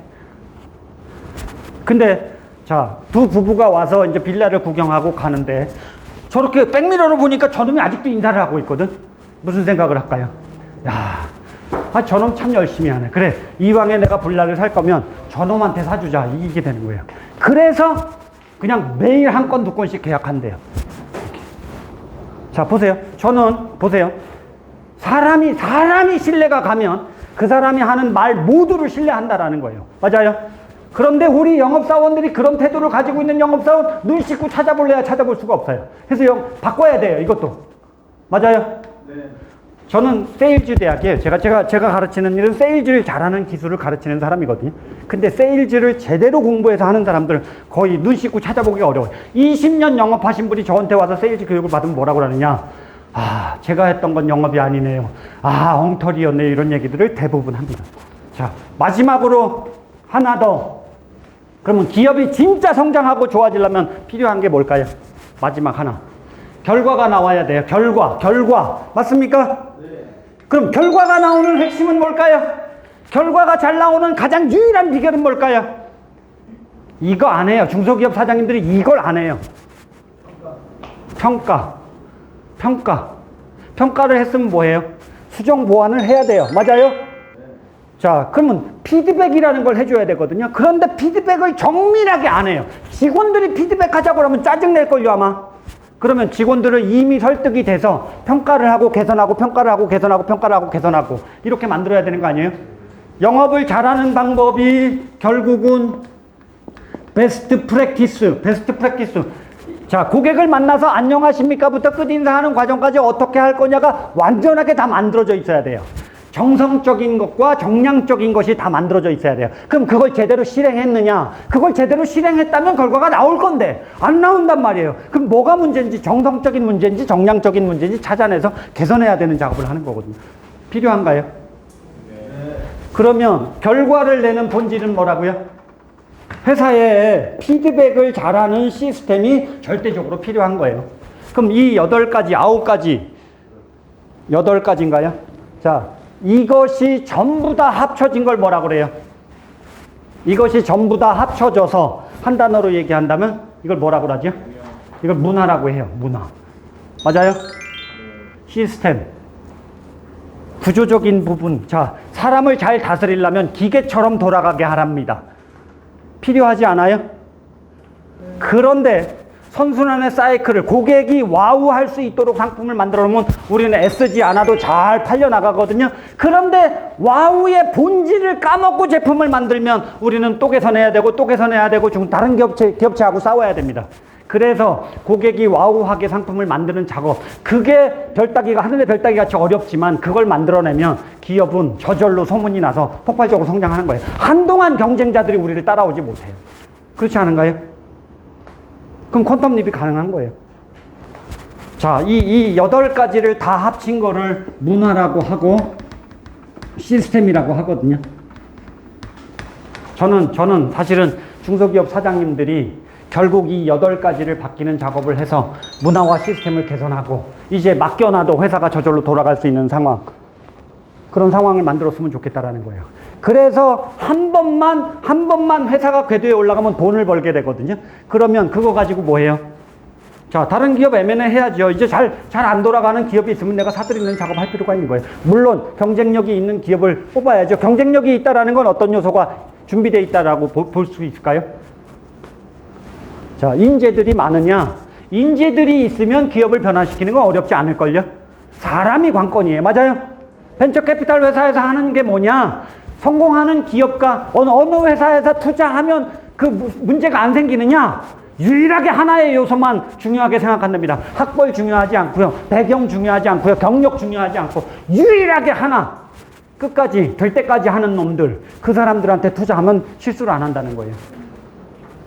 근데 자, 두 부부가 와서 이제 빌라를 구경하고 가는데 저렇게 백미러로 보니까 저놈이 아직도 인사를 하고 있거든. 무슨 생각을 할까요? 저놈 참 열심히 하네. 그래, 이왕에 내가 빌라를 살 거면 저놈한테 사주자. 이게 되는 거예요. 그래서 그냥 매일 한 건, 2건씩 계약한대요. 이렇게. 자, 보세요. 보세요. 사람이 신뢰가 가면 그 사람이 하는 말 모두를 신뢰한다라는 거예요. 맞아요? 그런데 우리 영업사원들이 그런 태도를 가지고 있는 영업사원 눈 씻고 찾아볼래야 찾아볼 수가 없어요. 그래서 바꿔야 돼요. 이것도. 맞아요? 네. 저는 세일즈 대학이에요. 제가 가르치는 일은 세일즈를 잘하는 기술을 가르치는 사람이거든요. 근데 세일즈를 제대로 공부해서 하는 사람들 거의 눈 씻고 찾아보기가 어려워요. 20년 영업하신 분이 저한테 와서 세일즈 교육을 받으면 뭐라고 그러느냐? 제가 했던 건 영업이 아니네요. 엉터리였네요. 이런 얘기들을 대부분 합니다. 자, 마지막으로 하나 더. 그러면 기업이 진짜 성장하고 좋아지려면 필요한 게 뭘까요? 마지막 하나. 결과가 나와야 돼요. 결과. 맞습니까? 그럼 결과가 나오는 핵심은 뭘까요? 결과가 잘 나오는 가장 유일한 비결은 뭘까요? 이거 안 해요. 중소기업 사장님들이 이걸 안 해요. 평가를 했으면 뭐해요? 수정 보완을 해야 돼요. 맞아요? 자, 그러면 피드백이라는 걸 해줘야 되거든요. 그런데 피드백을 정밀하게 안 해요. 직원들이 피드백하자고 하면 짜증낼걸요 아마. 그러면 직원들을 이미 설득이 돼서 평가를 하고 개선하고 평가를 하고 개선하고 평가를 하고 개선하고 이렇게 만들어야 되는 거 아니에요? 영업을 잘하는 방법이 결국은 베스트 프랙티스. 자, 고객을 만나서 안녕하십니까부터 끝인사하는 과정까지 어떻게 할 거냐가 완전하게 다 만들어져 있어야 돼요. 정성적인 것과 정량적인 것이 다 만들어져 있어야 돼요. 그럼 그걸 제대로 실행했느냐? 그걸 제대로 실행했다면 결과가 나올 건데 안 나온단 말이에요. 그럼 뭐가 문제인지, 정성적인 문제인지 정량적인 문제인지 찾아내서 개선해야 되는 작업을 하는 거거든요. 필요한가요? 그러면 결과를 내는 본질은 뭐라고요? 회사에 피드백을 잘하는 시스템이 절대적으로 필요한 거예요. 그럼 이 8가지인가요? 자, 이것이 전부 다 합쳐진 걸 뭐라고 그래요? 이것이 전부 다 합쳐져서 한 단어로 얘기한다면 이걸 뭐라고 하죠? 이걸 문화라고 해요. 문화. 맞아요? 시스템. 구조적인 부분. 자, 사람을 잘 다스리려면 기계처럼 돌아가게 하랍니다. 필요하지 않아요? 그런데 선순환의 사이클을 고객이 와우 할 수 있도록 상품을 만들어 놓으면 우리는 애쓰지 않아도 잘 팔려나가거든요. 그런데 와우의 본질을 까먹고 제품을 만들면 우리는 또 개선해야 되고 다른 기업체하고 싸워야 됩니다. 그래서 고객이 와우하게 상품을 만드는 작업, 그게 하늘의 별따기 같이 어렵지만 그걸 만들어내면 기업은 저절로 소문이 나서 폭발적으로 성장하는 거예요. 한동안 경쟁자들이 우리를 따라오지 못해요. 그렇지 않은가요? 그럼 퀀텀 립이 가능한 거예요. 자, 이 8가지를 다 합친 거를 문화라고 하고 시스템이라고 하거든요. 저는 사실은 중소기업 사장님들이 결국 이 8가지를 바뀌는 작업을 해서 문화와 시스템을 개선하고 이제 맡겨놔도 회사가 저절로 돌아갈 수 있는 상황, 그런 상황을 만들었으면 좋겠다라는 거예요. 그래서 한 번만 회사가 궤도에 올라가면 돈을 벌게 되거든요. 그러면 그거 가지고 뭐 해요? 자, 다른 기업 M&A 해야죠. 이제 잘 안 돌아가는 기업이 있으면 내가 사들이는 작업할 필요가 있는 거예요. 물론 경쟁력이 있는 기업을 뽑아야죠. 경쟁력이 있다라는 건 어떤 요소가 준비되어 있다라고 볼 수 있을까요? 자, 인재들이 많으냐? 인재들이 있으면 기업을 변화시키는 건 어렵지 않을걸요? 사람이 관건이에요. 맞아요? 벤처캐피탈 회사에서 하는 게 뭐냐? 성공하는 기업가 어느 회사에서 투자하면 그 문제가 안 생기느냐? 유일하게 하나의 요소만 중요하게 생각한답니다. 학벌 중요하지 않고요. 배경 중요하지 않고요. 경력 중요하지 않고 유일하게 하나, 끝까지 될 때까지 하는 놈들, 그 사람들한테 투자하면 실수를 안 한다는 거예요.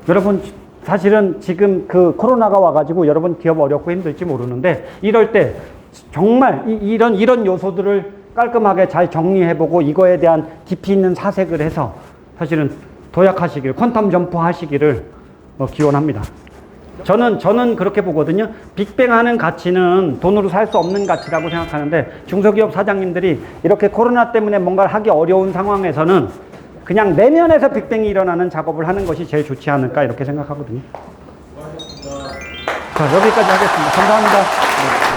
여러분, 사실은 지금 그 코로나가 와가지고 여러분 기업 어렵고 힘들지 모르는데 이럴 때 정말 이런 요소들을 깔끔하게 잘 정리해보고 이거에 대한 깊이 있는 사색을 해서 사실은 도약하시기를, 퀀텀 점프 하시기를 기원합니다. 저는 그렇게 보거든요. 빅뱅 하는 가치는 돈으로 살 수 없는 가치라고 생각하는데 중소기업 사장님들이 이렇게 코로나 때문에 뭔가를 하기 어려운 상황에서는 그냥 내면에서 빅뱅이 일어나는 작업을 하는 것이 제일 좋지 않을까 이렇게 생각하거든요. 자, 여기까지 하겠습니다. 감사합니다.